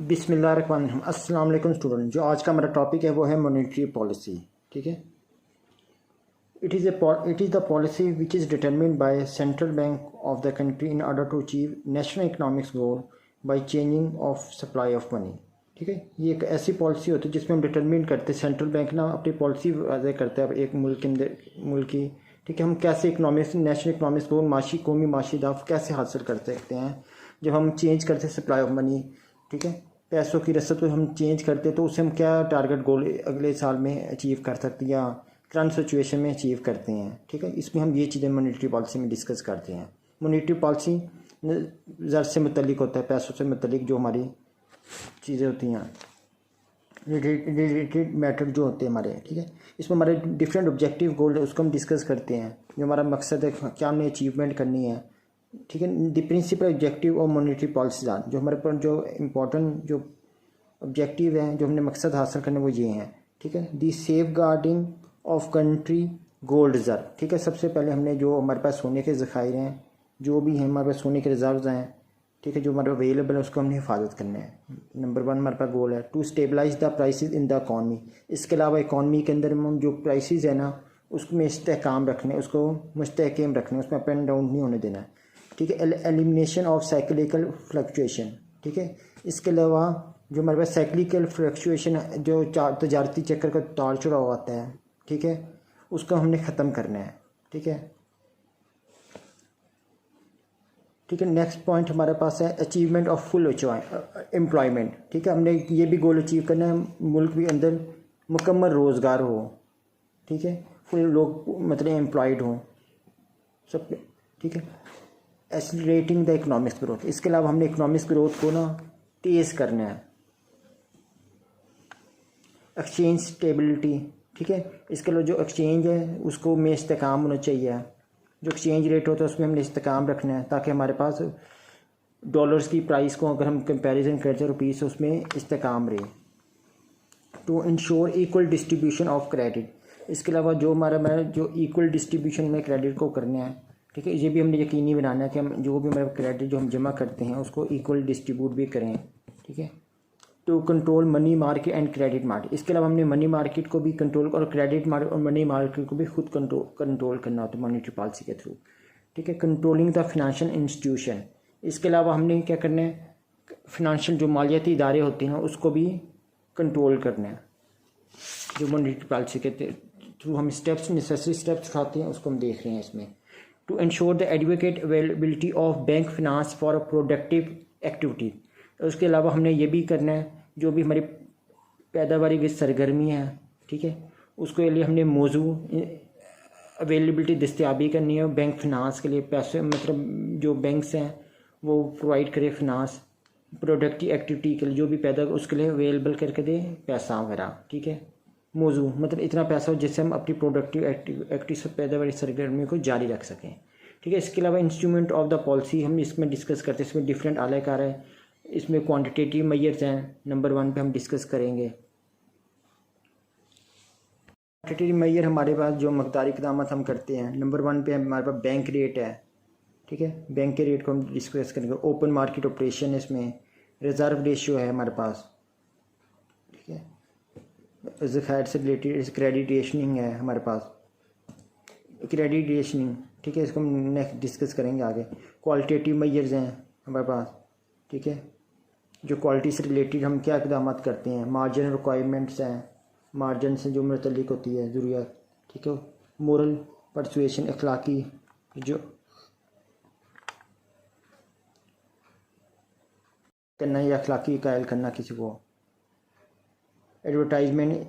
बिस्मिल्लाहिर्रहमानिर्रहीम। अस्सलाम वालेकुम स्टूडेंट। जो आज का हमारा टॉपिक है वो है मॉनेटरी पॉलिसी। ठीक है, it is the policy which is determined by central bank of the country in order to achieve national economics goal by changing of supply of money. ठीक है, ये एक ऐसी पॉलिसी होती है जिसमें हम डिटरमिन करते हैं, सेंट्रल बैंक ना अपनी पॉलिसी वाज़ह करता है एक मुल्क के अंदर मुल्क की। ठीक है, हम कैसे इकनॉमिक्स नेशनल इकनॉमिक्स गोल माशी कौमी माशी दाफ कैसे हासिल कर सकते हैं जब हम चेंज करते हैं सप्लाई ऑफ मनी। ठीक है, पैसों की रसद को हम चेंज करते तो उससे हम क्या टारगेट गोल अगले साल में अचीव कर सकते हैं या करंट सिचुएशन में अचीव करते हैं। ठीक है, इसमें हम ये चीज़ें मॉनेटरी पॉलिसी में डिस्कस करते हैं। मॉनेटरी पॉलिसी ज़र से मुतल्लिक होता है, पैसों से मुतल्लिक जो हमारी चीज़ें होती हैं, रिलेटेड मैटर जो होते हैं हमारे। ठीक है, इसमें हमारे डिफरेंट ऑब्जेक्टिव गोल है उसको हम डिस्कस करते हैं, जो हमारा मकसद है क्या हमने अचीवमेंट करनी है। ठीक है, the principal objective of monetary policy जो हमारे पर जो इम्पोर्टेंट जो ऑब्जेक्टिव हैं जो हमने मकसद हासिल करने वो ये हैं। ठीक है, the safeguarding of country gold reserve. ठीक है, सबसे पहले हमने जो हमारे पास सोने के ज़खायर हैं जो भी हैं हमारे पास सोने के रिजर्व्स हैं, ठीक है, जो हमारे अवेलेबल है उसको हमने हिफाजत करना है। नंबर 1 हमारे पास गोल है to stabilise the prices in the economy. इसके अलावा इकॉनमी के अंदर हम जो प्राइसेस है ना उसमें इस्तेहकाम रखने, उसको मुस्तहकम रखने, उसमें अप एंड डाउन नहीं होने देना है। ठीक है, एलिमिनेशन ऑफ साइक्लिकल फ्लक्चुएशन। ठीक है, इसके अलावा जो हमारे पास साइक्लिकल फ्लक्चुएशन जो तजारती चक्कर का तार चढ़ाव होता है, ठीक है, उसको हमने ख़त्म करना है। ठीक है, ठीक है, नेक्स्ट पॉइंट हमारे पास है अचीवमेंट ऑफ फुल एम्प्लॉयमेंट। ठीक है, हमने ये भी गोल अचीव करना है मुल्क के अंदर मुकम्मल रोज़गार हो। ठीक है, फुल लोग मतलब एम्प्लॉयड हों सब। ठीक है, एक्सीलरेटिंग द इकोनॉमिक्स ग्रोथ। इसके अलावा हमने इकोनॉमिक्स ग्रोथ को ना तेज़ करना है। Exchange stability. ठीक है, इसके अलावा जो एक्सचेंज है उसको में इस्तेकाम होना चाहिए, जो एक्सचेंज रेट होता है उसमें हमने इस्तेकाम रखना है ताकि हमारे पास डॉलर्स की प्राइस को अगर हम कंपैरिजन करते हैं रुपीस से उसमें इस्तेकाम रहे। To ensure equal distribution of credit. इसके अलावा जो हमारा जो इक्वल डिस्ट्रीब्यूशन में क्रेडिट को करना है। ठीक है, ये भी हमने यकीनी बनाना है कि हम जो भी हमारा क्रेडिट जो हम जमा करते हैं उसको इक्वल डिस्ट्रीब्यूट भी करें। ठीक है, to control money market and credit market. इसके अलावा हमने मनी मार्केट को भी कंट्रोल और क्रेडिट मार्केट और मनी मार्केट को भी खुद कंट्रोल करना होता है मॉनेटरी पॉलिसी के थ्रू। ठीक है, कंट्रोलिंग द फिनेंशियल इंस्टीट्यूशन। इसके अलावा हमने क्या करना है, फिनेंशियल जो मालियाती इदारे होते हैं उसको भी कंट्रोल करना है। जो मॉनेटरी पॉलिसी के थ्रू हम स्टेप्स नेसेसरी स्टेप्स खाते हैं उसको हम देख रहे हैं इसमें। To ensure the advocate availability of bank finance for productive activity. उसके अलावा हमने ये भी करना है जो भी हमारी पैदावारी की सरगर्मी है, ठीक है, उसके लिए हमने मौजू अवेलेबिलिटी दस्तियाबी करनी है बैंक फिनांस के लिए। पैसे मतलब जो बैंक्स हैं वो प्रोवाइड करे फिनांस प्रोडक्टिव एक्टिविटी के लिए, जो भी पैदा उसके लिए अवेलेबल करके दे पैसा वगैरह। ठीक है, मौजू मतलब इतना पैसा हो जिससे हम अपनी प्रोडक्टिव एक्टिव पैदावारी सरगर्मी को जारी रख सकें। ठीक है, इसके अलावा इंस्ट्रूमेंट ऑफ द पॉलिसी हम इसमें डिस्कस करते हैं। इसमें डिफरेंट आलाकार है, इसमें क्वांटिटेटिव मेजर्स हैं। नंबर 1 पे हम डिस्कस करेंगे। क्वांटिटेटिव मेजर हमारे पास जो मकदारी इक़दामात हम करते हैं, नंबर 1 पे हमारे पास बैंक रेट है। ठीक है, बैंक के रेट को हम डिस्कस करेंगे। ओपन मार्केट ऑपरेशन, इसमें रिजर्व रेशियो है हमारे पास। ठीक है, ज़खायर से रिलेटेड क्रेडिट रेशनिंग है हमारे पास, क्रेडिट रेशनिंग। ठीक है, इसको हम नेक्स्ट डिस्कस करेंगे आगे। क्वालिटेटिव मेजर्स हैं हमारे पास। ठीक है, जो क्वालिटी से रिलेटेड हम क्या इक़दाम करते हैं। मार्जिन रिक्वायरमेंट्स हैं, मार्जिन से जो मुतल्लिक होती है ज़रूरियात। ठीक है, मोरल परसुएशन अखलाकी जो करना या अखलाकी कायल करना किसी को। एडवर्टाइजमेंट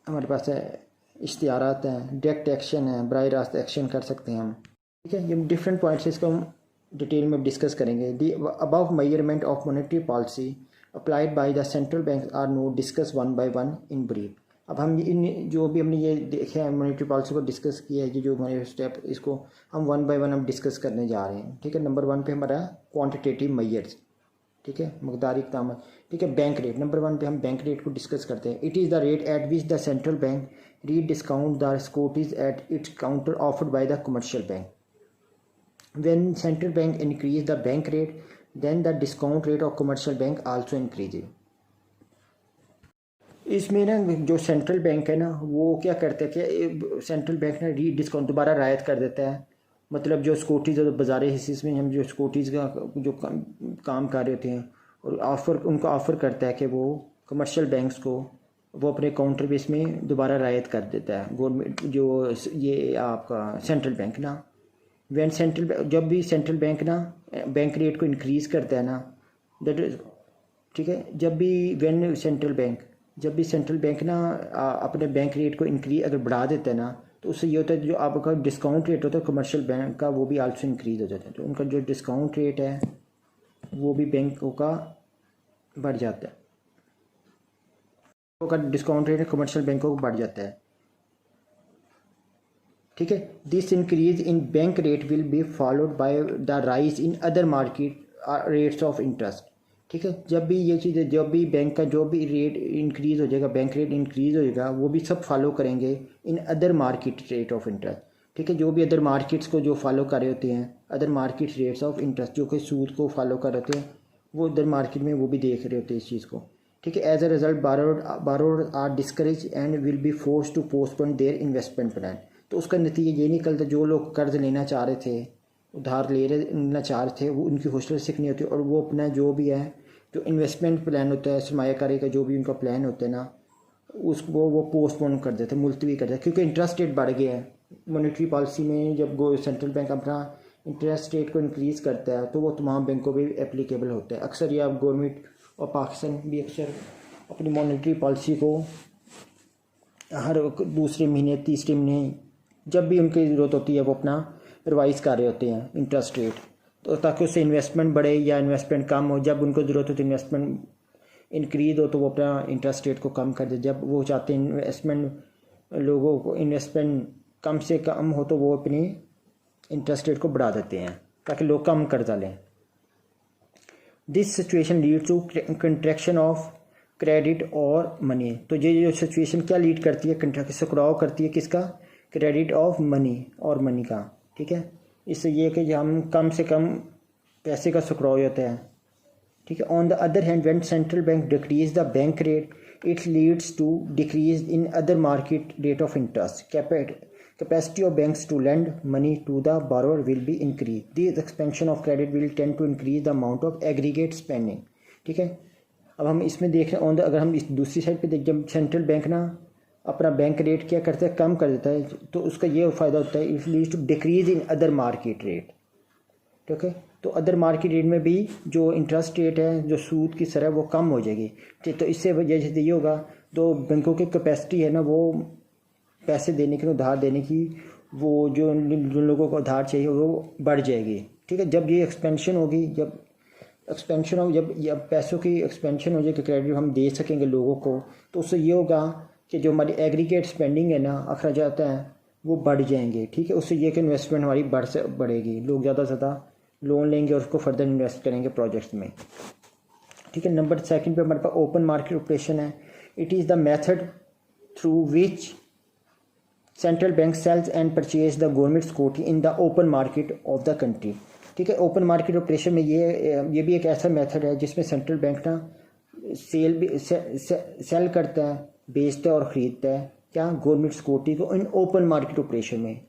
हमारे पास है, इश्तिहारात हैं, डायरेक्ट एक्शन है, बराह रास्त एक्शन कर सकते हैं हम। ठीक है, ये डिफरेंट पॉइंट्स है, इसको हम डिटेल में डिस्कस करेंगे। The above measurement of monetary policy applied by the central bank are now discuss one by one in brief. अब हम इन जो भी हमने ये देखे हैं मॉनेटरी पॉलिसी को डिस्कस किया है, जो हमारे स्टेप इसको हम वन बाय वन हम डिस्कस करने जा रहे हैं। ठीक है, नंबर 1 पे हमारा क्वांटिटेटिव मेजर्स। ठीक है, मकदारी इक़दाम। ठीक है, बैंक रेट। नंबर 1 पे हम बैंक रेट को डिस्कस करते हैं। It is the rate at which the central bank re discount the securities at its counter offered by the commercial bank. When central bank increase the bank rate, then the discount rate of commercial bank also increases. इसमें ना जो central bank है ना वो क्या करते हैं कि सेंट्रल बैंक ना री डिस्काउंट दोबारा रायत कर देता है। मतलब जो सिक्योरिटीज़ बाजार हिस्से में हम जो सिक्योरिटीज़ का जो काम कर रहे होते हैं और उनको ऑफ़र करता है कि वो कमर्शियल बैंक्स को वो अपने काउंटर बेस में दोबारा रायत कर देता है गवर्नमेंट जो ये आपका सेंट्रल बैंक ना। जब भी सेंट्रल बैंक ना बैंक रेट को इंक्रीज़ करता है ना दैट इज ठीक है। जब भी सेंट्रल बैंक ना अपने बैंक रेट को अगर बढ़ा देता है ना तो उससे ये होता है जो आपका डिस्काउंट रेट होता है कमर्शियल बैंक का वो भी आल्सो इंक्रीज़ हो जाता है। तो उनका जो डिस्काउंट रेट है वो भी बैंकों का बढ़ जाता है। का डिस्काउंट रेट कमर्शियल बैंकों को बढ़ जाता है। ठीक है। This increase in bank rate will be followed by the rise in other market rates of interest. ठीक है। जब भी ये चीज़ें जब भी बैंक का जो भी रेट इंक्रीज़ हो जाएगा बैंक रेट इंक्रीज़ हो जाएगा वो भी सब फॉलो करेंगे इन other market rate of interest. ठीक है। जो भी अदर मार्केट्स को जो फॉलो कर रहे होते हैं other market rates of interest जो कि सूद को फॉलो कर रहे होते हैं वो अदर मार्केट में वो भी देख रहे होते हैं इस चीज़ को। ठीक है। As a result borrower are discourage and will be force to postpone their investment plan. तो उसका नतीजा ये निकलता जो लोग कर्ज लेना चाह रहे थे उधार लेना चाह रहे थे वो उनकी हौसला सिक नहीं होती और वो अपना जो भी है जो इन्वेस्टमेंट प्लान होता है सरमायाकारी का जो भी उनका प्लान होता है ना उसको वो पोस्टपोन कर देते हैं मुलतवी कर देते हैं क्योंकि इंटरेस्ट रेट बढ़ गया है। मॉनेटरी पॉलिसी में जब सेंट्रल बैंक अपना इंटरेस्ट रेट को इंक्रीज़ करता है तो वो तमाम बैंकों पर एप्लीकेबल होता है। अक्सर ये आप गवर्नमेंट और पाकिस्तान भी अक्सर अपनी मॉनेटरी पॉलिसी को हर दूसरे महीने तीसरे महीने जब भी उनकी ज़रूरत होती है वो अपना रिवाइज़ कर रहे होते हैं इंटरेस्ट रेट तो ताकि उससे इन्वेस्टमेंट बढ़े या इन्वेस्टमेंट कम हो। जब उनको ज़रूरत हो तो इन्वेस्टमेंट इंक्रीज़ हो तो वो अपना इंटरेस्ट रेट को कम कर दे। जब वो चाहते हैं लोगों को इन्वेस्टमेंट कम से कम हो तो वो अपनी इंटरेस्ट रेट को बढ़ा देते हैं ताकि लोग कम कर्जा लें। This situation lead to contraction of credit और मनी। तो ये जो सिचुएशन क्या लीड करती है सकराव करती है किसका क्रेडिट ऑफ मनी और मनी का। ठीक है। इससे ये कि हम कम से कम पैसे का सकराव होता है। ठीक है। On the other hand when central bank decrease the bank rate it leads to decrease in other market rate of interest capacity of banks to lend money to the borrower will be increased. This expansion of credit will tend to increase the amount of aggregate spending. ठीक है। अब हम इसमें देख रहे हैं अगर हम इस दूसरी साइड पे देख जब सेंट्रल बैंक ना अपना बैंक रेट क्या करता है कम कर देता है तो उसका ये फ़ायदा होता है it leads to decrease in other market rate. ठीक है। तो अदर मार्केट रेट में भी जो इंटरेस्ट रेट है जो सूद की सर है वो कम हो जाएगी। तो इससे वजह से ये होगा तो बैंकों की कैपेसिटी है ना वो पैसे देने की उधार देने की वो जो लोगों को उधार चाहिए वो बढ़ जाएगी। ठीक है। जब ये एक्सपेंशन होगी जब पैसों की एक्सपेंशन हो जाएगी क्रेडिट हम दे सकेंगे लोगों को तो उससे ये होगा कि जो हमारी एग्रीगेट स्पेंडिंग है ना अखराजात हैं वो बढ़ जाएंगे। ठीक है। उससे ये कि इन्वेस्टमेंट हमारी बढ़ेगी लोग ज़्यादा से ज़्यादा लोन लेंगे और उसको फर्दर इन्वेस्ट करेंगे प्रोजेक्ट्स में। ठीक है। नंबर सेकंड पे हमारे पास ओपन मार्केट ऑपरेशन है। It is the method through which central bank sells and purchase the government security in the open market of the country. ठीक है। ओपन मार्केट ऑपरेशन में ये भी एक ऐसा मेथड है जिसमें सेंट्रल बैंक ना सेल करता है बेचता है और ख़रीदता है क्या गवर्नमेंट सिक्योरिटी को इन ओपन मार्केट ऑपरेशन में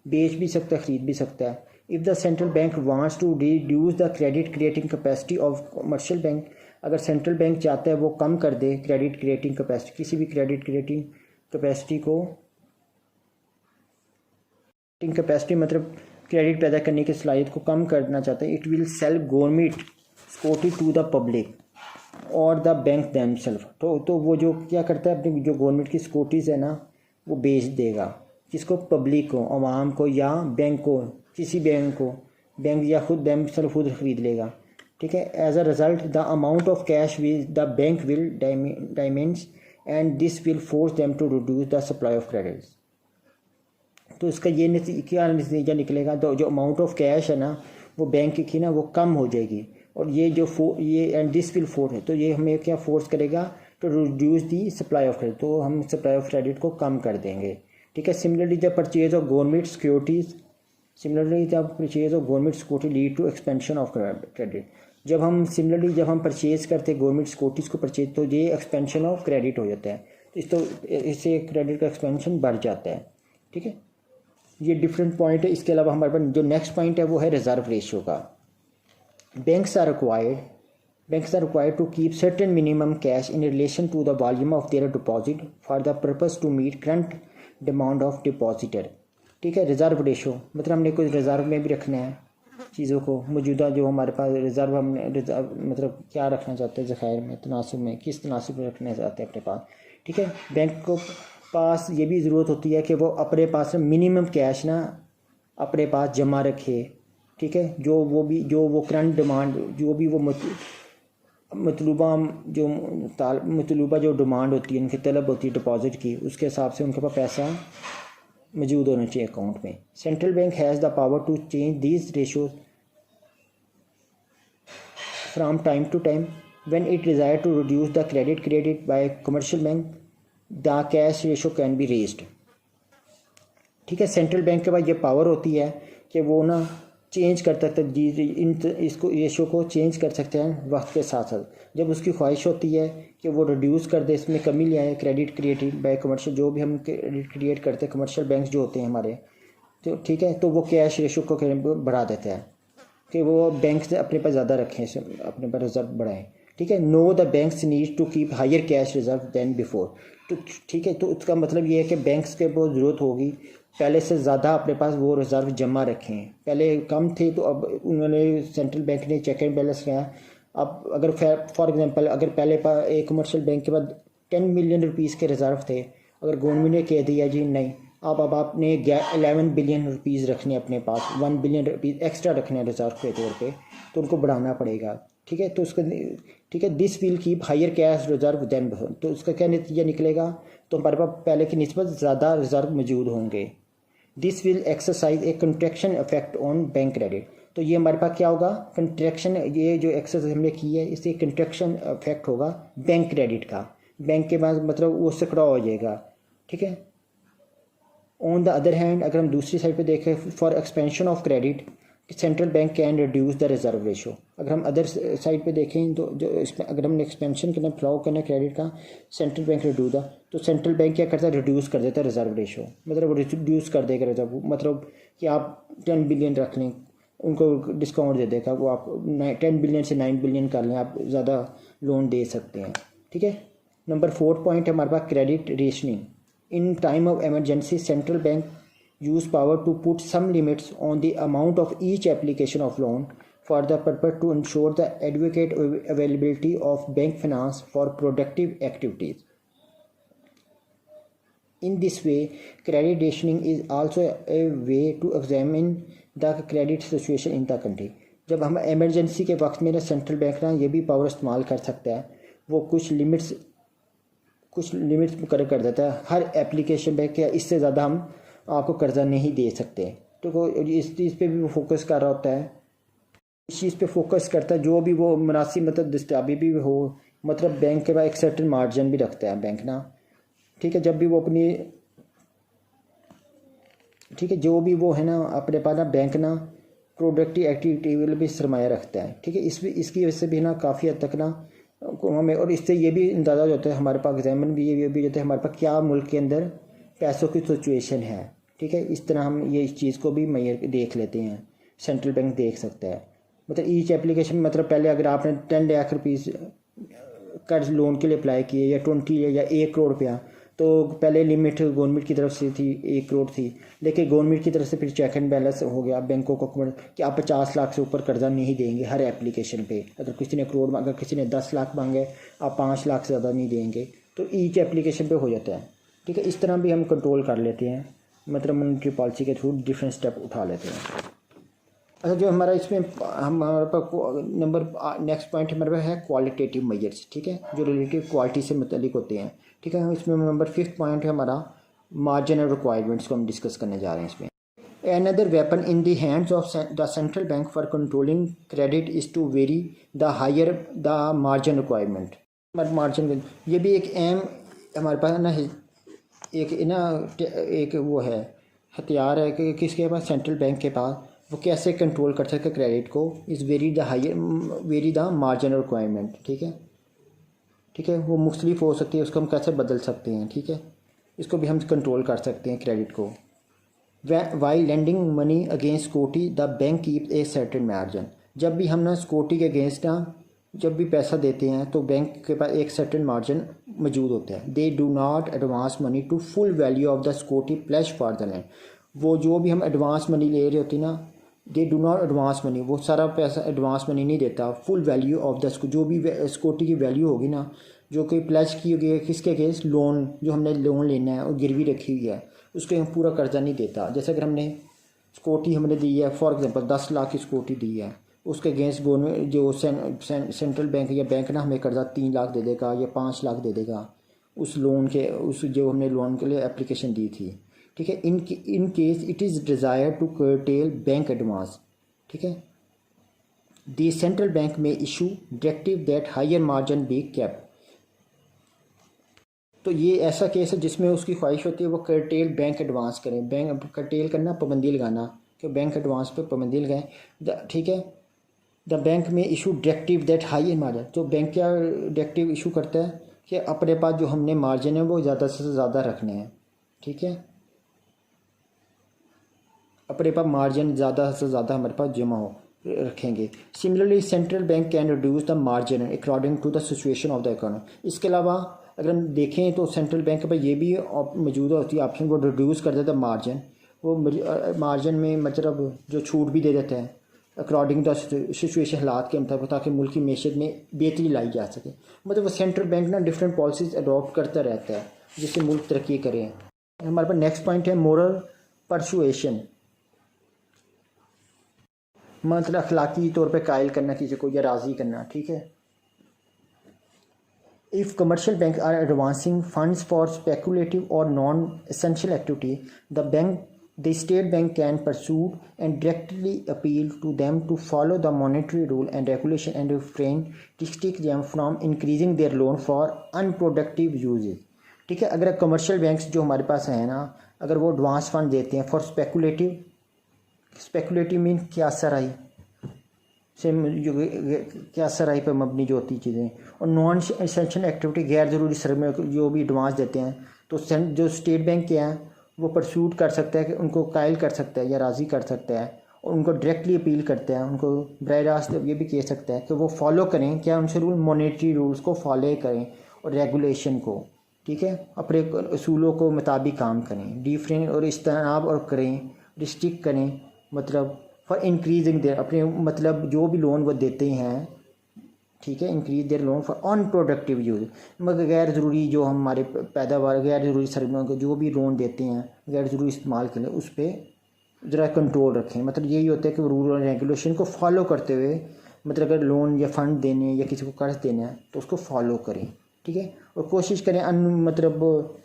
बेच भी सकता है ख़रीद भी सकता है। If the central bank wants to reduce the credit creating capacity of commercial bank अगर सेंट्रल बैंक चाहता है वो कम कर दे क्रेडिट क्रिएटिंग कैपेसिटी किसी भी क्रेडिट क्रिएटिंग कैपेसिटी को मतलब क्रेडिट पैदा करने की सलाहियत को कम करना चाहता है it will sell government security to the public और द बैंक देमसेल्फ। तो वो जो क्या करता है अपनी जो गवर्नमेंट की सिक्योरिटीज़ है ना वो बेच देगा किसको पब्लिक को अवाम को या बैंक को किसी बैंक या खुद देमसेल्फ खुद खरीद लेगा। ठीक है। As a result the amount of cash the bank will diminish and this will force them to reduce the supply of credit. तो इसका ये क्या नतीजा निकलेगा तो जो अमाउंट ऑफ कैश है ना वो बैंक की ना वो कम हो जाएगी और ये एंड दिस विल फोर्स है तो ये हमें क्या फोर्स करेगा to reduce the supply of credit तो हम सप्लाई ऑफ क्रेडिट को कम कर देंगे। ठीक है। Similarly the purchase of government security lead to expansion of credit जब हम सिमिलरली जब हम परचेज़ करते हैं गवर्नमेंट सिक्योरिटीज़ को परचेज, तो ये एक्सपेंशन ऑफ क्रेडिट हो जाता है, तो इससे क्रेडिट का एक्सपेंशन बढ़ जाता है। ठीक है, ये डिफरेंट पॉइंट है। इसके अलावा हमारे पास जो नेक्स्ट पॉइंट है वो है रिजर्व रेशियो का। Banks are required to keep certain minimum cash in relation to the volume of their deposit for the purpose to meet current demand of depositor. ठीक है, रिजर्व रेशो मतलब हमने कुछ reserve में भी रखना है चीज़ों को, मौजूदा जो हमारे पास रिजर्व, हमने रिजर्व मतलब क्या रखना चाहते हैं ज़खायर में, तनासुब में, किस तनासुब में रखना चाहते हैं अपने पास। ठीक है, बैंक को पास ये भी ज़रूरत होती है कि वो अपने पास मिनिमम कैश ना अपने पास जमा रखे। ठीक है, जो वो करंट डिमांड, जो भी वो मतलूबा जो डिमांड होती है, उनकी तलब होती है डिपॉजिट की, उसके हिसाब से उनके पास पैसा मौजूद होना चाहिए अकाउंट में। Central bank has the power to change these ratios from time to time when it desire to reduce the credit by commercial bank the cash ratio can be raised. ठीक है, सेंट्रल बैंक के पास ये power होती है कि वो ना change कर सकते हैं, इसको रेशो को चेंज कर सकते हैं वक्त के साथ साथ। जब उसकी ख्वाहिश होती है कि वो रिड्यूस कर दे, इसमें कमी ले आए क्रेडिट क्रिएटेड बाय कमर्शियल, जो भी हम क्रेडिट क्रिएट करते हैं कमर्शियल बैंक जो होते हैं हमारे, तो ठीक है, तो वो कैश रेशो को बढ़ा देता है कि वो बैंक से अपने पास ज़्यादा रखें, अपने पास रिजर्व बढ़ाएं। ठीक है, now the banks need to keep higher cash reserve than before. तो ठीक है, तो उसका मतलब ये है कि बैंक्स के बहुत ज़रूरत होगी पहले से ज़्यादा अपने पास वो रिज़र्व जमा रखें। पहले कम थे तो अब उन्होंने सेंट्रल बैंक ने चेक एंड बैलेंस किया। अब अगर फॉर एग्जांपल अगर पहले एक कमर्शियल बैंक के पास 10 मिलियन रुपीज़ के रिज़र्व थे, अगर गवर्नमेंट ने कह दिया जी नहीं अब आपने 11 बिलियन रुपीज़ रखने अपने पास, 1 बिलियन रुपीज़ एक्स्ट्रा रखने रिज़र्व के तौर पर, तो उनको बढ़ाना पड़ेगा। ठीक है, तो उसका ठीक है, this will keep higher cash reserve then, तो उसका क्या नतीजा निकलेगा, तो हमारे पास पहले की निस्बत ज़्यादा रिजर्व मौजूद होंगे। This will exercise A contraction effect on bank credit. तो ये हमारे पास क्या होगा, कंट्रैक्शन, ये जो एक्सरसाइज हमने की है इससे कंट्रैक्शन इफेक्ट होगा बैंक क्रेडिट का, बैंक के पास मतलब वो सिकड़ा हो जाएगा। ठीक है, ऑन द अदर हैंड अगर हम दूसरी साइड पे देखें, for expansion of credit central bank can reduce the reserve ratio. अगर हम अदर साइड पे देखें तो जो इसमें अगर हमने एक्सपेंशन करना, फ्लो करना क्रेडिट का, सेंट्रल बैंक रिड्यूस द, तो सेंट्रल बैंक क्या करता है, रिड्यूस कर देता है रिजर्व रेशो, मतलब रिड्यूस कर देगा रिजर्व, मतलब कि आप 10 बिलियन रख लें, उनको डिस्काउंट दे देगा, वो आप 10 बिलियन से 9 बिलियन कर लें, आप ज़्यादा लोन दे सकते हैं। ठीक है, नंबर 4 पॉइंट है हमारे पास credit rationing. In time of emergency central bank use power to put some limits on the amount of each application of loan for the purpose to ensure the adequate availability of bank finance for productive activities. In this way, credit rationing is also a way to examine the credit situation in the country. जब हम emergency के वक्त में ना central bank ना ये भी power इस्तेमाल कर सकता है, वो कुछ लिमिट्स मुकर्रर कर देता है हर एप्लीकेशन बैंक के, इससे ज़्यादा हम आपको कर्जा नहीं दे सकते। तो इस चीज़ पे भी वो फोकस कर रहा होता है, इस चीज़ पे फोकस करता है, जो भी वो मुनासिब मतलब दस्ताबी भी हो, मतलब बैंक के पास एक सर्टेन मार्जिन भी रखता है बैंक ना। ठीक है, जब भी वो अपनी, ठीक है, जो भी वो है ना अपने पास ना बैंक ना प्रोडक्टिव एक्टिविटी में भी सरमाया रखता है। ठीक है, इसकी वजह से भी ना काफ़ी हद तक ना हमें, और इससे ये भी अंदाज़ा होता है हमारे पास, एग्जामिन भी ये भी होता है हमारे पास क्या मुल्क के अंदर पैसों की सिचुएशन है। ठीक है, इस तरह हम ये इस चीज़ को भी मैयर देख लेते हैं, सेंट्रल बैंक देख सकता है। मतलब ईच एप्लीकेशन, मतलब पहले अगर आपने 10 लाख रुपीज़ कर्ज लोन के लिए अप्लाई किए या 20 या 1 करोड़ रुपया, तो पहले लिमिट गवर्नमेंट की तरफ से थी 1 करोड़ थी, लेकिन गवर्नमेंट की तरफ से फिर चेक एंड बैलेंस हो गया बैंकों को कि आप 50 लाख से ऊपर कर्जा नहीं देंगे हर एप्लीकेशन पे। अगर किसी ने करोड़ मांगा, किसी ने 10 लाख मांगे, आप 5 लाख से ज़्यादा नहीं देंगे, तो ईच एप्लीकेशन पे हो जाता है। ठीक है, इस तरह भी हम कंट्रोल कर लेते हैं, मतलब मॉनेटरी पॉलिसी के थ्रू डिफरेंट स्टेप उठा लेते हैं। अच्छा, जो हमारा इसमें हमारे पास नंबर नेक्स्ट पॉइंट हमारे पास है क्वालिटेटिव मेजर्स। ठीक है, जो रिलेटिव क्वालिटी से मुतल्लिक होते हैं। ठीक है, इसमें नंबर 5th पॉइंट है हमारा मार्जिनल रिक्वायरमेंट्स को हम डिस्कस करने जा रहे हैं इसमें। Another weapon in the hands of the central bank for controlling credit is to vary the higher the margin requirement. Margin ये भी एक अहम हमारे पास ना एक वो है, हथियार है कि किसके पास, सेंट्रल बैंक के पास, वो कैसे कंट्रोल कर सकते हैं क्रेडिट को, is very the margin requirement. ठीक है, ठीक है, वो मुख्तलिफ हो सकती है, उसको हम कैसे बदल सकते हैं। ठीक है, इसको भी हम कंट्रोल कर सकते हैं क्रेडिट को। While lending money against security the bank keep a certain margin. जब भी हम ना सिक्योरिटी के अगेंस्ट ना जब भी पैसा देते हैं तो बैंक के पास एक सर्टेन मार्जिन मौजूद होता है। They do not advance money to full value of the security pledge for the land. वो जो भी हम एडवांस मनी ले रहे होते हैं ना, दे डू नॉट एडवांस मनी, वो सारा पैसा एडवांस मनी नहीं देता, फुल वैल्यू ऑफ द जो भी सिक्योरिटी की वैल्यू होगी ना, जो कोई प्लेज की होगी किसके अगेंस्ट, लोन जो हमने लोन लेना है और गिरवी रखी हुई है, उसके हम पूरा कर्जा नहीं देता। जैसे अगर हमने सिक्योरिटी हमने दी है, फॉर एग्जांपल 10 लाख की सिक्योरिटी दी है, उसके अगेंस्ट गवर्नमेंट जो सेंट्रल बैंक या बैंक ना हमें कर्जा 3 लाख दे देगा या 5 लाख दे देगा उस लोन के, उस जो हमने लोन के लिए एप्लीकेशन दी थी। ठीक है, in case it is desire to curtail bank advance. ठीक है, the central bank may issue directive that higher margin be kept. तो ये ऐसा केस है जिसमें उसकी ख्वाहिश होती है वो कर्टेल बैंक एडवांस करें, बैंक कर्टेल करना पाबंदी लगाना कि बैंक एडवांस पे पाबंदी लगाएं। ठीक है, the bank may issue directive that high margin. तो बैंक क्या डायरेक्टिव इशू करता है कि अपने पास जो हमने मार्जिन है वो ज़्यादा से ज़्यादा रखने हैं। ठीक है, अपने पास मार्जिन ज़्यादा से ज़्यादा हमारे पास जमा हो रखेंगे। Similarly central bank can reduce the margin according to the situation of the economy. इसके अलावा अगर हम देखें तो सेंट्रल बैंक पर ये भी मौजूद होती है ऑप्शन, वो रिड्यूस कर देता है मार्जिन, वो मार्जिन में मतलब जो छूट भी दे देते हैं अकॉर्डिंग द सिचुएशन, हालात के मुताबिक, ताकि मुल्क की मैशत में बेहतरी लाई जा सके। मतलब वो सेंट्रल बैंक ना डिफरेंट पॉलिसीज अडॉप्ट करता रहता है जिससे मुल्क तरक्की करे। हमारे पास नेक्स्ट पॉइंट है मोरल परसुएशन, मतलब अखलाकी तौर पे कायल करना किसी को या राज़ी करना। ठीक है, if commercial bank are advancing funds for speculative और non essential activity the state bank can pursue and directly appeal to them to follow the monetary rule and regulation and refrain restrict them from increasing their loan for unproductive uses। ठीक है, अगर commercial banks जो हमारे पास हैं ना, अगर वो advance fund देते हैं फॉर स्पेकुलेटिव मीन क्या सराई से क्या सराई पर मबनी जो होती चीज़ें, और नॉन एसेंशियल एक्टिविटी गैर ज़रूरी सरमाया जो भी एडवांस देते हैं, तो जो स्टेट बैंक के हैं वो परसूट कर सकता है कि उनको कायल कर सकता है या राज़ी कर सकता है, और उनको डायरेक्टली अपील करता है, उनको बराह रास्त ये भी कह सकता है कि वो फॉलो करें क्या उनसे रूल, मॉनेटरी रूल्स को फॉलो करें और रेगुलेशन को। ठीक है, अपने असूलों को मुताबिक काम करें, डिफरेंट और इज्तनाब और करें, रिस्ट्रिक्ट करें, मतलब फॉर इंक्रीजिंग देयर, अपने मतलब जो भी लोन वो देते हैं। ठीक है, increase their loan for unproductive use, मगर गैर ज़रूरी जो हमारे पैदावार गैर ज़रूरी सरमायों को जो भी लोन देते हैं गैर ज़रूरी इस्तेमाल के लिए, उस पर ज़रा कंट्रोल रखें। मतलब यही होता है कि रूल और रेगुलेशन को फॉलो करते हुए, मतलब अगर लोन या फ़ंड देने या किसी को कर्ज देना है तो उसको फॉलो करें। ठीक है, और कोशिश करें मतलब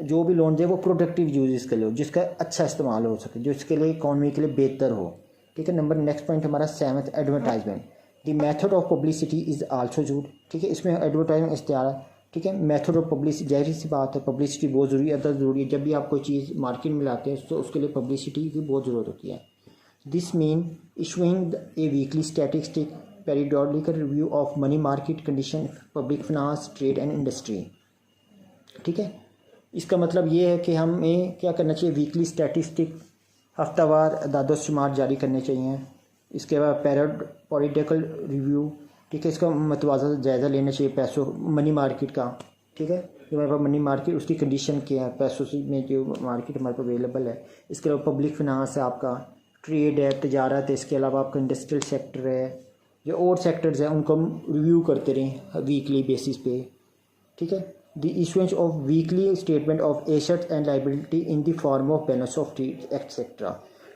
जो भी लोन दे वो प्रोडक्टिव यूज़ के लिए हो, जिसका अच्छा इस्तेमाल हो सके, जो इसके लिए इकॉनमी के लिए बेहतर हो। ठीक है, नेक्स्ट पॉइंट हमारा 7th advertisement. The method of publicity is also used. ठीक है, इसमें एडवर्टाइजमेंट इस्तेमाल। ठीक है, मेथड ऑफ पब्लिसिटी, जाहिर सी बात है पब्लिसिटी बहुत ज़रूरी है, अदर ज़रूरी है। जब भी आप कोई चीज़ मार्केट में लाते हैं तो उसके लिए पब्लिसिटी की बहुत ज़रूरत होती है। This mean issuing a weekly statistic periodical review of money market condition, public finance, trade and industry. ठीक है, इसका मतलब ये है कि हमें क्या करना चाहिए, वीकली स्टैटिस्टिक हफ्तावार अदाद शुमार जारी करने चाहिए। इसके बाद पेरियोडिकल रिव्यू। ठीक है, इसका मतवाज़ा जायज़ा लेना चाहिए पैसों मनी मार्केट का। ठीक है, जो हमारे पास मनी मार्केट उसकी कंडीशन क्या है, पैसों से में जो मार्केट हमारे पास अवेलेबल है। इसके अलावा पब्लिक फिनांस है, आपका ट्रेड है, तजारत है, इसके अलावा आपका इंडस्ट्रियल सेक्टर है, जो और सेक्टर्स हैं उनको हम रिव्यू करते रहें वीकली बेसिस पे। ठीक है, the issuance of weekly statement of assets and liability in the form of balance of trade etcetera.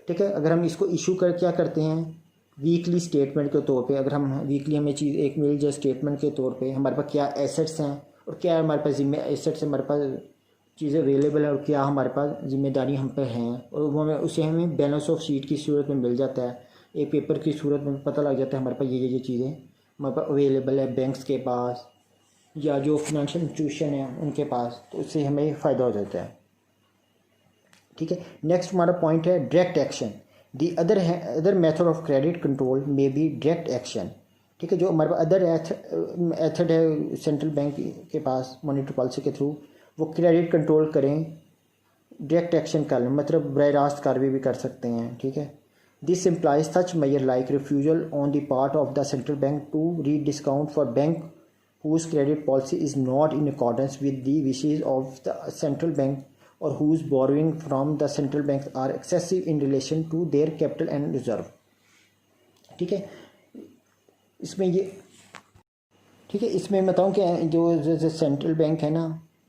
ठीक है, अगर हम इसको इशू कर क्या करते हैं वीकली स्टेटमेंट के तौर पे, अगर हम वीकली हमें चीज़ एक मिल जाए स्टेटमेंट के तौर पे, हमारे पास क्या एसेट्स हैं और क्या हमारे पास एसेट्स हमारे पास चीज़ें अवेलेबल है और क्या हमारे पास जिम्मेदारी हम पे हैं, और वो हमें बैलेंस ऑफ शीट की सूरत में मिल जाता है, एक पेपर की सूरत में पता लग जाता है हमारे पास ये चीज़ें हमारे पास अवेलेबल है बैंक्स के पास या जो फिनंशियल इंस्टीट्यूशन है उनके पास, तो उससे हमें फ़ायदा हो जाता है। ठीक है, नेक्स्ट हमारा पॉइंट है direct action. The other method of credit control may be direct action, ठीक है। जो हमारे पास अदर मेथड है सेंट्रल बैंक के पास मॉनेटरी पॉलिसी के थ्रू, वो क्रेडिट कंट्रोल करें, डायरेक्ट एक्शन कर लें, मतलब बर रास्त कार्रवाई भी कर सकते हैं, ठीक है। This implies such measure like refusal on the part of the central bank to rediscount for bank whose credit policy is not in accordance with the wishes of the central bank or whose borrowing from the central banks are excessive in relation to their capital and reserve, ठीक है। इसमें ये ठीक है, इसमें बताऊँ कि जो सेंट्रल बैंक है ना,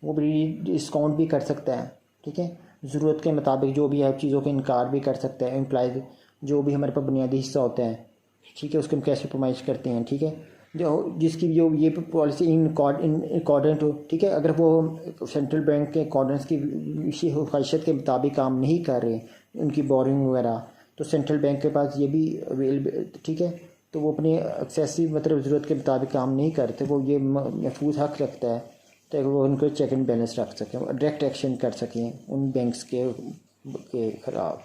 वो भी डिस्काउंट भी कर सकता है, ठीक है। ज़रूरत के मुताबिक जो भी है चीज़ों का इनकार भी कर सकता है। एम्प्लॉयज़ जो भी हमारे पास बुनियादी हिस्सा होता है, ठीक है, उसको हम कैसे प्रोमाइज करते हैं, ठीक है। जो जिसकी जो ये पॉलिसी इन अकॉर्डेंट हो, ठीक है। अगर वो सेंट्रल बैंक के अकॉर्डेंस की ख्वाहिशत के मुताबिक काम नहीं कर रहे, उनकी बोरिंग वगैरह, तो सेंट्रल बैंक के पास ये भी अवेलेबल, ठीक है। तो वो अपने एक्सेसिव मतलब ज़रूरत के मुताबिक काम नहीं करते, वो ये महफूज हक़ रखता है ताकि वो उनको चेक एंड बैलेंस रख सकें, डायरेक्ट एक्शन कर सकें उन बैंक्स के ख़िलाफ़,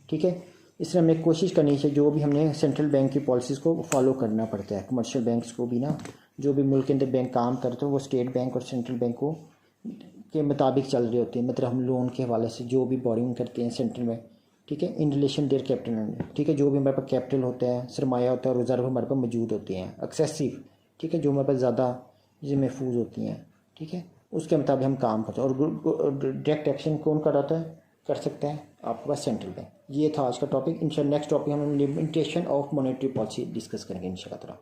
ठीक है। इसलिए हमें कोशिश करनी चाहिए, जो भी हमने सेंट्रल बैंक की पॉलिसीज़ को फॉलो करना पड़ता है। कमर्शियल बैंक्स को भी ना, जो भी मुल्क के अंदर बैंक काम करते हैं वो स्टेट बैंक और सेंट्रल बैंक को के मुताबिक चल रहे होते हैं। मतलब हम लोन के हवाले से जो भी बोरिंग करते हैं सेंट्रल बैंक, ठीक है, इन रिलेशन देयर कैपिटल, ठीक है। जो भी हमारे पास कैपिटल होता है, सरमाया होता है, रिजर्व हमारे पास मौजूद होते हैं एक्सेसिव, ठीक है, जो हमारे पास ज़्यादा चीज़ें महफूज होती हैं, ठीक है, उसके मुताबिक हम काम करते हैं। और डायरेक्ट एक्शन कौन कराता है, कर सकते हैं आपके पास सेंट्रल बैंक। ये था आज का टॉपिक। इंशाल्लाह नेक्स्ट टॉपिक हम limitation of monetary policy discuss करेंगे इंशाल्लाह।